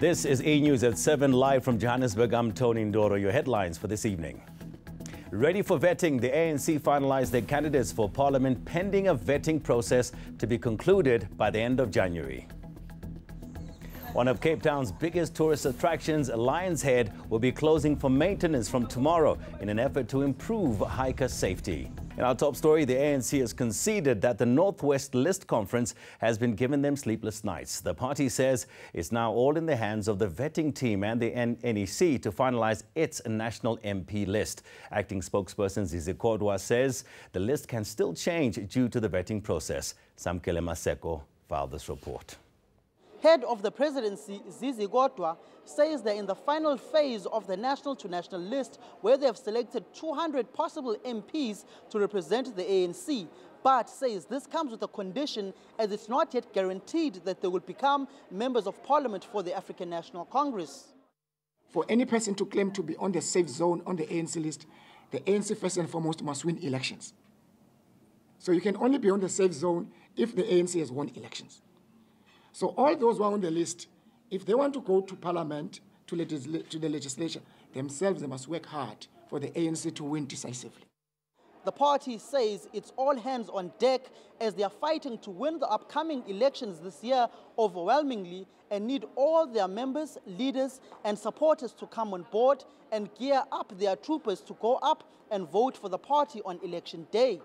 This is eNews at 7 live from Johannesburg. I'm Tony Ndoro. Your headlines for this evening. Ready for vetting, the ANC finalized their candidates for Parliament pending a vetting process to be concluded by the end of January. One of Cape Town's biggest tourist attractions, Lion's Head, will be closing for maintenance from tomorrow in an effort to improve hiker safety. In our top story, the ANC has conceded that the Northwest List Conference has been giving them sleepless nights. The party says it's now all in the hands of the vetting team and the NEC to finalize its national MP list. Acting spokesperson Zizi Kodwa says the list can still change due to the vetting process. Samkele Maseko filed this report. Head of the presidency, Zizi Kodwa, says they're in the final phase of the national-to-national list where they have selected 200 possible MPs to represent the ANC, but says this comes with a condition as it's not yet guaranteed that they will become members of parliament for the African National Congress. For any person to claim to be on the safe zone on the ANC list, the ANC first and foremost must win elections. So you can only be on the safe zone if the ANC has won elections. So all those who are on the list, if they want to go to Parliament, to the legislature, themselves, they must work hard for the ANC to win decisively. The party says it's all hands on deck as they are fighting to win the upcoming elections this year overwhelmingly and need all their members, leaders and supporters to come on board and gear up their troopers to go up and vote for the party on election day.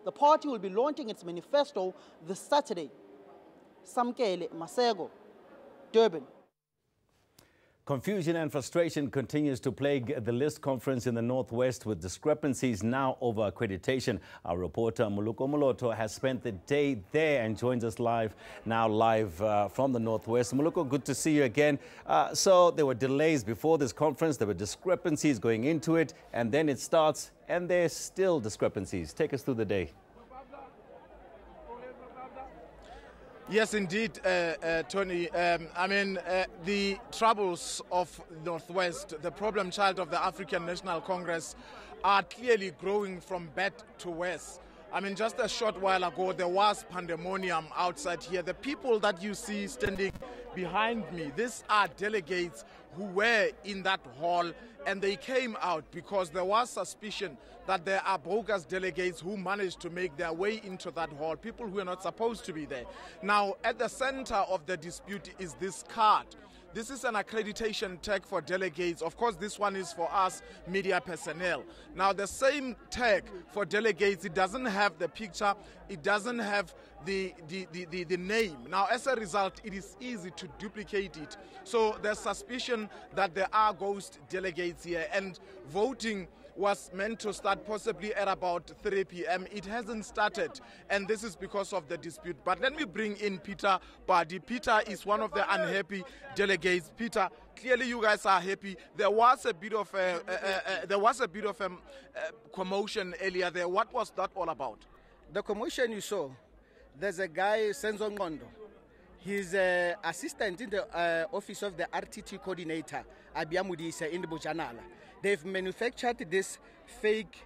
The party will be launching its manifesto this Saturday. Samkele Maseko, Durban. Confusion and frustration continues to plague the list conference in the Northwest, with discrepancies now over accreditation. Our reporter Muluko Moloto has spent the day there and joins us live from the Northwest. Muluko, good to see you again. So there were delays before this conference, there were discrepancies going into it, and then it starts and there's still discrepancies. Take us through the day. Yes, indeed, Tony. The troubles of Northwest, the problem child of the African National Congress, are clearly growing from bad to worse. Just a short while ago, there was pandemonium outside here. The people that you see standing behind me, these are delegates who were in that hall, and they came out because there was suspicion that there are bogus delegates who managed to make their way into that hall, people who are not supposed to be there. Now, at the center of the dispute is this card. This is an accreditation tag for delegates. Of course, this one is for us media personnel. Now, the same tag for delegates, it doesn't have the picture, it doesn't have the name. Now, as a result, it is easy to duplicate it. So there's suspicion that there are ghost delegates here, and voting was meant to start possibly at about 3 p.m. It hasn't started, and this is because of the dispute. But let me bring in Peter Badi. Peter is one of the unhappy delegates. Peter, clearly you guys are happy. There was a bit of commotion earlier there. What was that all about? The commotion you saw, there's a guy, Senzo Ngondo. He's an assistant in the office of the RTT coordinator, Abiamudisa in the Bujanala. They've manufactured these fake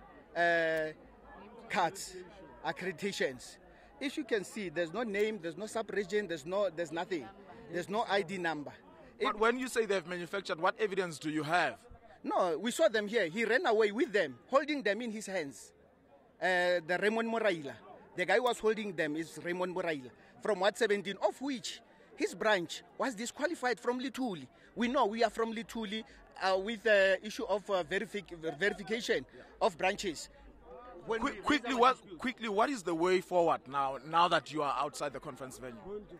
cards, accreditations. If you can see, there's no name, there's no sub-region, there's nothing. There's no ID number. But when you say they've manufactured, what evidence do you have? No, we saw them here. He ran away with them, holding them in his hands. The Raymond Moraila. The guy was holding them is Raymond Moraila from Ward 17, of which his branch was disqualified from Lituli. We know we are from Lituli with the issue of verification of branches. Quickly, what is the way forward now that you are outside the conference venue?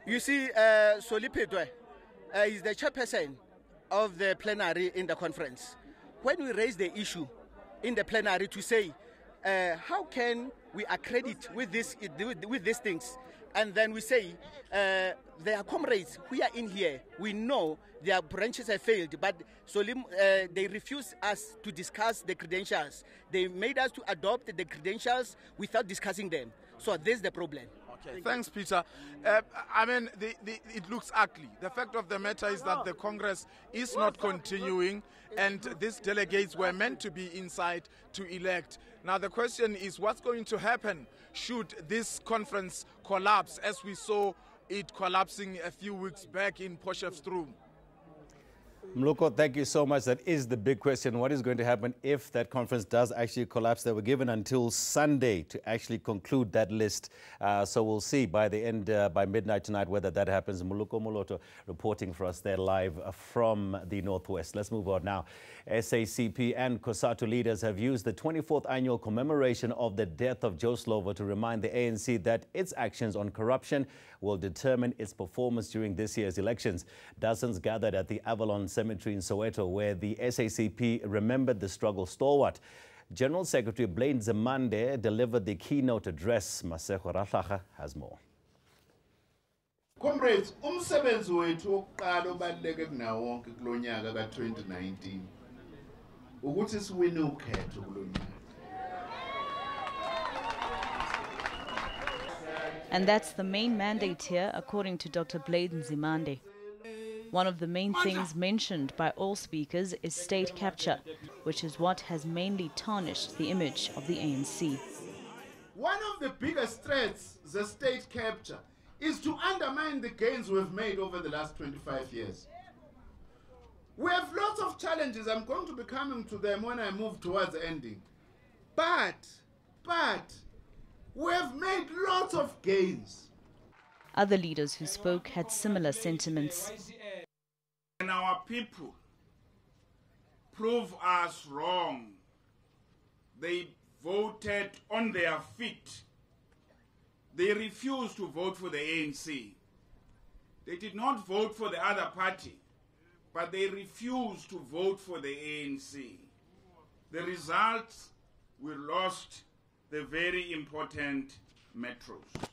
You see, Solipetwe is the chairperson of the plenary in the conference. When we raise the issue in the plenary to say, how can we accredit with these things? And then we say, their comrades who are in here, we know their branches have failed, but they refuse us to discuss the credentials. They made us to adopt the credentials without discussing them. So this is the problem. Okay, thanks, Peter. It looks ugly. The fact of the matter is that the Congress is not continuing, and these delegates were meant to be inside to elect. Now, the question is, what's going to happen should this conference collapse, as we saw it collapsing a few weeks back in Potchefstroom? Mluko, thank you so much. That is the big question. What is going to happen if that conference does actually collapse? They were given until Sunday to actually conclude that list. So we'll see by the end, by midnight tonight, whether that happens. Muluko Moloto reporting for us there live from the Northwest. Let's move on now. SACP and Cosatu leaders have used the 24th annual commemoration of the death of Joe Slovo to remind the ANC that its actions on corruption will determine its performance during this year's elections. Dozens gathered at the Avalon Cemetery in Soweto, where the SACP remembered the struggle stalwart. General Secretary Banda Zimande delivered the keynote address. Maseko Ratlacha has more. Comrades, umsebenzi wethu wokuqala obaluleke kunawo wonke kulo nyaka ka-2019 ukuthi siwine ukhetho kulo nyaka. And that's the main mandate here, according to Dr. Banda Zimande. One of the main things mentioned by all speakers is state capture, which is what has mainly tarnished the image of the ANC. One of the biggest threats, the state capture, is to undermine the gains we've made over the last 25 years. We have lots of challenges. I'm going to be coming to them when I move towards the ending. But we have made lots of gains. Other leaders who spoke had similar sentiments. And our people prove us wrong. They voted on their feet. They refused to vote for the ANC. They did not vote for the other party, but they refused to vote for the ANC. The result, we lost the very important metros.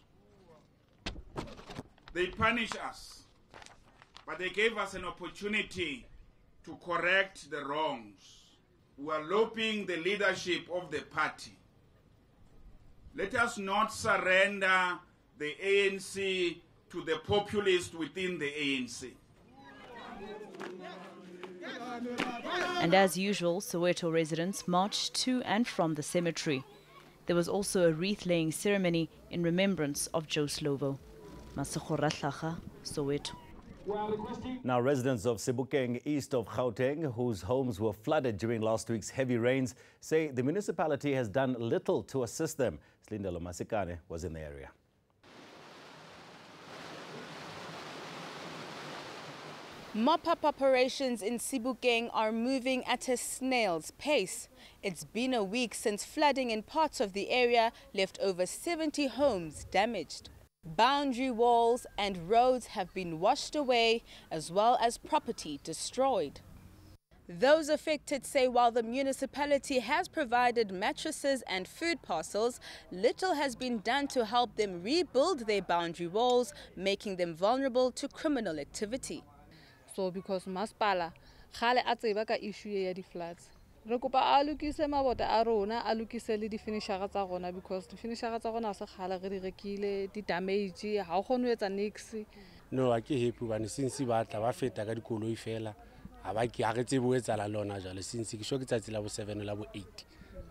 They punished us, but they gave us an opportunity to correct the wrongs. We are lobbying the leadership of the party. Let us not surrender the ANC to the populists within the ANC. And as usual, Soweto residents marched to and from the cemetery. There was also a wreath-laying ceremony in remembrance of Joe Slovo. Maseko Ratlacha, Soweto. Now, residents of Cebu King East of Gauteng, whose homes were flooded during last week's heavy rains, say the municipality has done little to assist them. Slindelo Masikane was in the area. Mop-up operations in Cebu King are moving at a snail's pace. It's been a week since flooding in parts of the area left over 70 homes damaged. Boundary walls and roads have been washed away, as well as property destroyed. Those affected say while the municipality has provided mattresses and food parcels, little has been done to help them rebuild their boundary walls, making them vulnerable to criminal activity. So because Maspala, khale a tseba ka issue ya di floods. Re kopa a lokise mabota a rona, a lokise le di finishara tsa rona because di finishara tsa rona se khale re di rekile, di damage, ha o kgone ho etsa nix. No, a ke happy hobane since ba tla ba feta ka dikoloi fela. Ha ba ke a re tsebe ho etsala lona jalo since ke sho ke tsatsi la bo 7 la bo 8.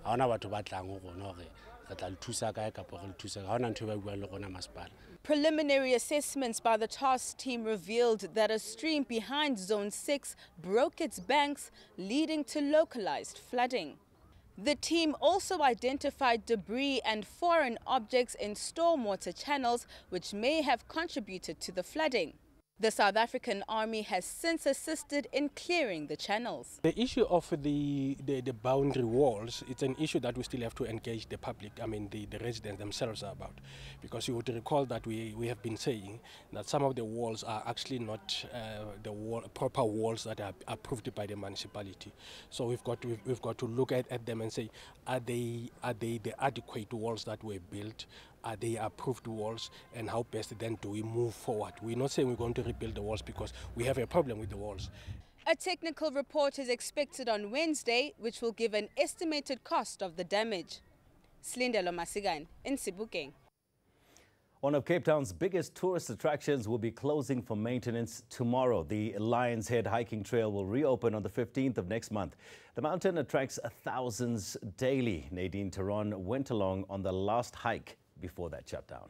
Ha ona batho ba tlang ho rona hore re tla le thusa kae ka re le thusa ha ona ntho ba bua le rona Masipala. Preliminary assessments by the task team revealed that a stream behind Zone 6 broke its banks, leading to localized flooding. The team also identified debris and foreign objects in stormwater channels, which may have contributed to the flooding. The South African Army has since assisted in clearing the channels. The issue of the boundary walls, it's an issue that we still have to engage the public, I mean the residents themselves about. Because you would recall that we have been saying that some of the walls are actually not proper walls that are approved by the municipality. So we've got to look at them and say, are they the adequate walls that were built? Are they approved walls, and how best then do we move forward? We're not saying we're going to rebuild the walls because we have a problem with the walls. A technical report is expected on Wednesday, which will give an estimated cost of the damage. Slindelo Masigan in Cebu King. One of Cape Town's biggest tourist attractions will be closing for maintenance tomorrow. The Lion's Head hiking trail will reopen on the 15th of next month. The mountain attracts thousands daily. Nadine Taron went along on the last hike before that shutdown.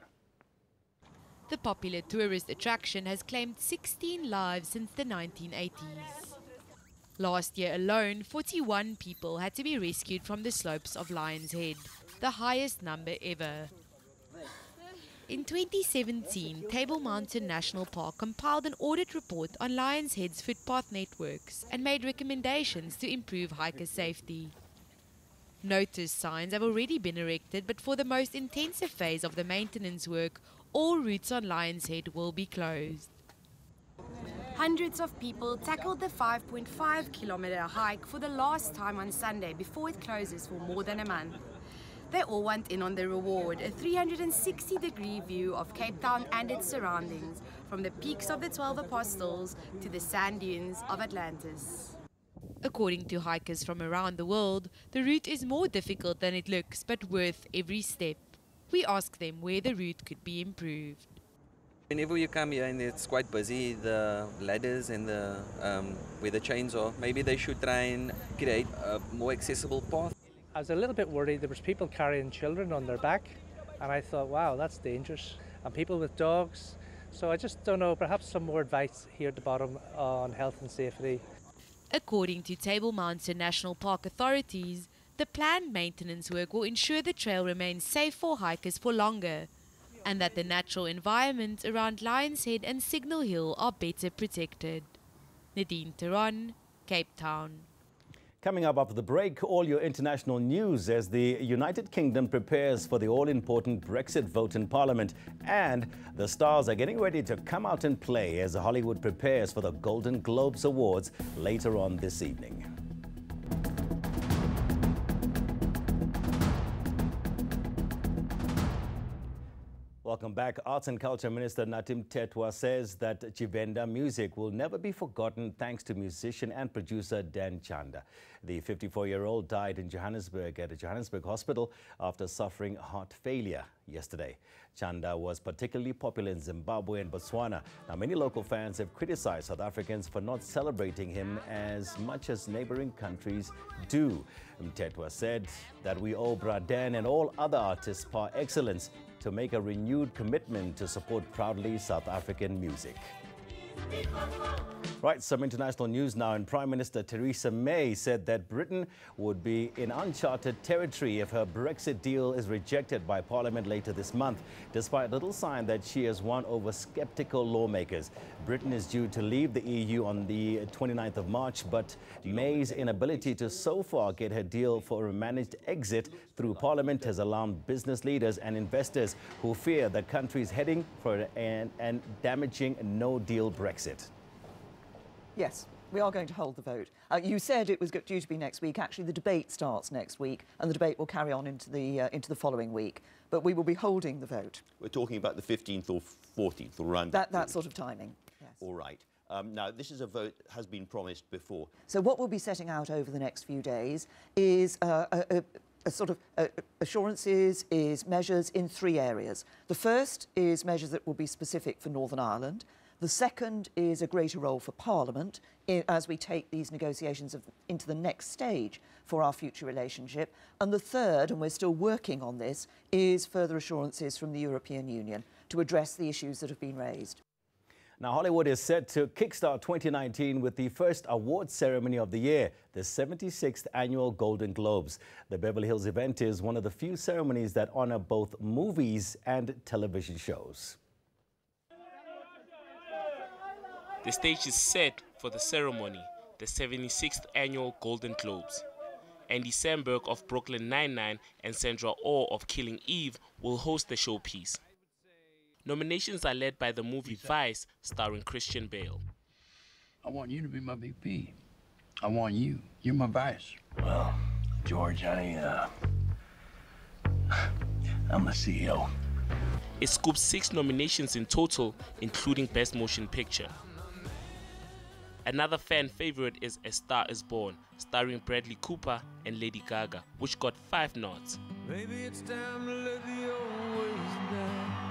The popular tourist attraction has claimed 16 lives since the 1980s. Last year alone, 41 people had to be rescued from the slopes of Lion's Head, the highest number ever. In 2017, Table Mountain National Park compiled an audit report on Lion's Head's footpath networks and made recommendations to improve hiker safety. Notice signs have already been erected, but for the most intensive phase of the maintenance work, all routes on Lion's Head will be closed. Hundreds of people tackled the 5.5-kilometer hike for the last time on Sunday before it closes for more than a month. They all went in on the reward, a 360-degree view of Cape Town and its surroundings, from the peaks of the 12 Apostles to the sand dunes of Atlantis. According to hikers from around the world, the route is more difficult than it looks, but worth every step. We ask them where the route could be improved. Whenever you come here and it's quite busy, the ladders and the where the chains are, maybe they should try and create a more accessible path. I was a little bit worried. There was people carrying children on their back, and I thought, wow, that's dangerous. And people with dogs. So I just don't know, perhaps some more advice here at the bottom on health and safety. According to Table Mountain National Park authorities, the planned maintenance work will ensure the trail remains safe for hikers for longer, and that the natural environment around Lion's Head and Signal Hill are better protected. Nadine Theron, Cape Town. Coming up after the break, all your international news as the United Kingdom prepares for the all-important Brexit vote in Parliament, and the stars are getting ready to come out and play as Hollywood prepares for the Golden Globes Awards later on this evening. Welcome back. Arts and Culture Minister Natim Tetwa says that Chivenda music will never be forgotten thanks to musician and producer Dan Chanda. The 54-year-old died in Johannesburg at a Johannesburg hospital after suffering heart failure yesterday. Chanda was particularly popular in Zimbabwe and Botswana. Now, many local fans have criticized South Africans for not celebrating him as much as neighboring countries do. Tetwa said that we owe Braden and all other artists par excellence to make a renewed commitment to support proudly South African music. Right, some international news now, and Prime Minister Theresa May said that Britain would be in uncharted territory if her Brexit deal is rejected by Parliament later this month, despite little sign that she has won over sceptical lawmakers. Britain is due to leave the EU on the 29th of March, but May's inability to so far get her deal for a managed exit through Parliament has alarmed business leaders and investors who fear the country is heading for an damaging no-deal Brexit. Yes, we are going to hold the vote. You said it was due to be next week. Actually, the debate starts next week, and the debate will carry on into the following week. But we will be holding the vote. We're talking about the 15th or 14th, or around that sort of timing. Yes. All right. Now, this is a vote that has been promised before. So what we'll be setting out over the next few days is a sort of assurances, is measures in three areas. The first is measures that will be specific for Northern Ireland. The second is a greater role for Parliament as we take these negotiations into the next stage for our future relationship. And the third, and we're still working on this, is further assurances from the European Union to address the issues that have been raised. Now, Hollywood is set to kickstart 2019 with the first award ceremony of the year, the 76th Annual Golden Globes. The Beverly Hills event is one of the few ceremonies that honor both movies and television shows. The stage is set for the ceremony, the 76th Annual Golden Globes. Andy Samberg of Brooklyn Nine-Nine and Sandra Oh of Killing Eve will host the showpiece. Nominations are led by the movie Vice, starring Christian Bale. I want you to be my VP. I want you. You're my vice. Well, George, I'm the CEO. It scoops 6 nominations in total, including Best Motion Picture. Another fan favorite is A Star Is Born, starring Bradley Cooper and Lady Gaga, which got 5 nods. Maybe it's time to let the old ways die.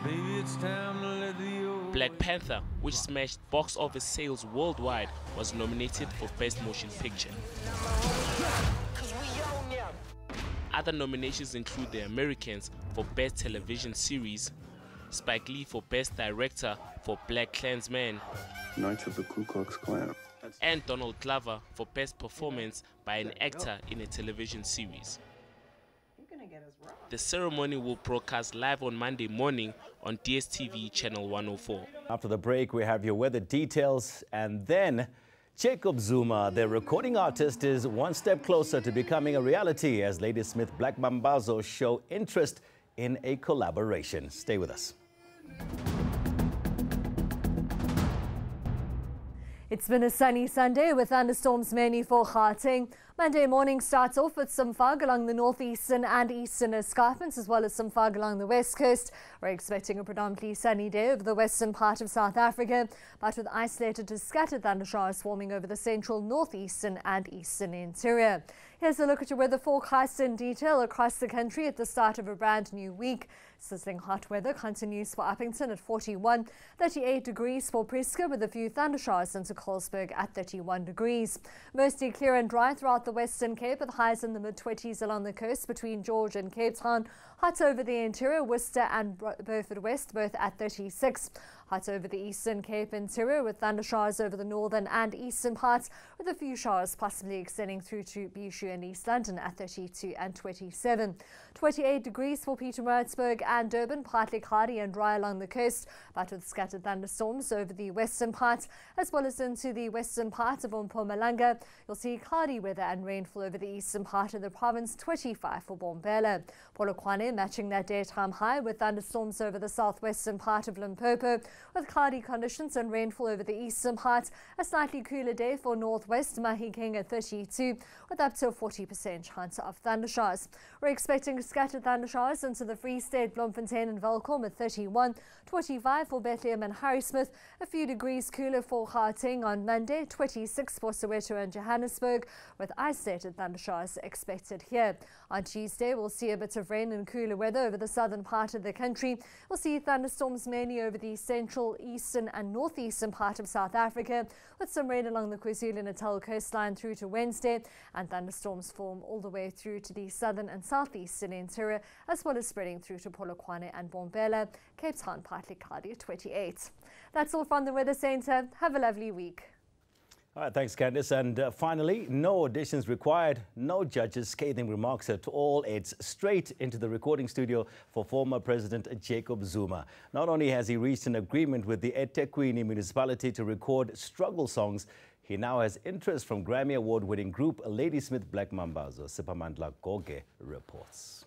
Maybe it's time to let the old Black Panther, which smashed box office sales worldwide, was nominated for Best Motion Picture. Other nominations include The Americans for Best Television Series, Spike Lee for Best Director for Black Klansman, Knights of the Ku Klux Klan, and Donald Glover for Best Performance by an actor in a television series. The ceremony will broadcast live on Monday morning on DSTV Channel 104. After the break, we have your weather details, and then Jacob Zuma, the recording artist, is one step closer to becoming a reality as Ladysmith Black Mambazo show interest in a collaboration. Stay with us. It's been a sunny Sunday with thunderstorms mainly for Gauteng. Monday morning starts off with some fog along the northeastern and eastern escarpments, as well as some fog along the west coast. We're expecting a predominantly sunny day over the western part of South Africa, but with isolated to scattered thundershowers forming over the central, northeastern and eastern interior. Here's a look at your weather forecast in detail across the country at the start of a brand new week. Sizzling hot weather continues for Uppington at 41, 38 degrees for Prieska with a few thundershowers into Colesberg at 31 degrees. Mostly clear and dry throughout the Western Cape with highs in the mid-20s along the coast between George and Cape Town. Hot over the interior, Worcester and Beaufort West both at 36. Hot over the Eastern Cape interior with thundershowers over the northern and eastern parts with a few showers possibly extending through to Bishu and East London at 32 and 27. 28 degrees for Pietermaritzburg and Durban, partly cloudy and dry along the coast, but with scattered thunderstorms over the western parts as well as into the western part of Mpumalanga. You'll see cloudy weather and rainfall over the eastern part of the province, 25 for Bombela. Polokwane matching that daytime high with thunderstorms over the southwestern part of Limpopo, with cloudy conditions and rainfall over the eastern part. A slightly cooler day for northwest Mahikeng at 32, with up to a 40% chance of thundershowers. We're expecting scattered thundershowers into the Free State, Bloemfontein and Welkom at 31, 25 for Bethlehem and Harrismith, a few degrees cooler for Gauteng on Monday, 26 for Soweto and Johannesburg, with isolated thundershowers expected here. On Tuesday, we'll see a bit of rain and cooler weather over the southern part of the country. We'll see thunderstorms mainly over the central, eastern and northeastern part of South Africa, with some rain along the KwaZulu-Natal coastline through to Wednesday, and thunderstorms form all the way through to the southern and southeastern interior, as well as spreading through to Polokwane and Bombela. Cape Town partly cloudy at 28. That's all from the Weather Centre. Have a lovely week. All right, thanks, Candice. And finally, no auditions required, no judges' scathing remarks at all. It's straight into the recording studio for former President Jacob Zuma. Not only has he reached an agreement with the eThekwini municipality to record struggle songs, he now has interest from Grammy Award-winning group Ladysmith Black Mambazo. Sipamandla Goge reports.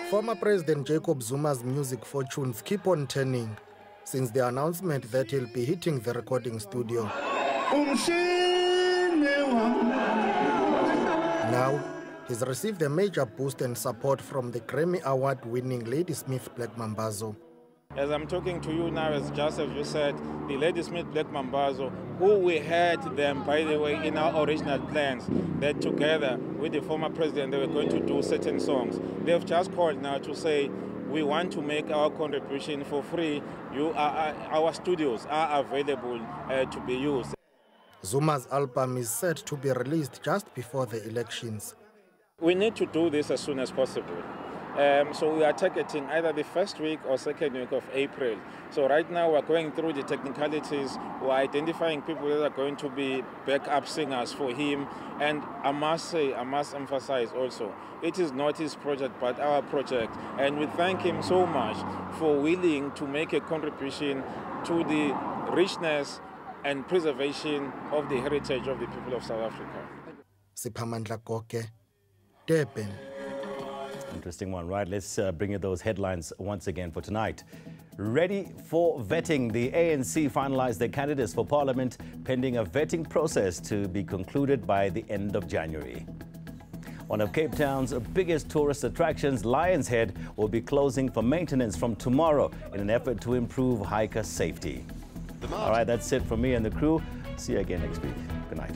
Former President Jacob Zuma's music fortunes keep on turning since the announcement that he'll be hitting the recording studio. Now, he's received a major boost and support from the Grammy Award-winning Ladysmith Black Mambazo. As I'm talking to you now, as you said, the Ladysmith Black Mambazo, who we had them, by the way, in our original plans, that together with the former president, they were going to do certain songs. They've just called now to say, we want to make our contribution for free. Our studios are available to be used. Zuma's album is set to be released just before the elections. We need to do this as soon as possible. So we are targeting either the first week or second week of April. So right now we're going through the technicalities. We're identifying people that are going to be backup singers for him. And I must emphasize also, it is not his project, but our project. And we thank him so much for willing to make a contribution to the richness and preservation of the heritage of the people of South Africa. Sipamandla Goge, Durban. Interesting one, right? Let's bring you those headlines once again for tonight. Ready for vetting. The ANC finalized their candidates for Parliament, pending a vetting process to be concluded by the end of January. One of Cape Town's biggest tourist attractions, Lion's Head, will be closing for maintenance from tomorrow in an effort to improve hiker safety. All right, that's it from me and the crew. See you again next week. Good night.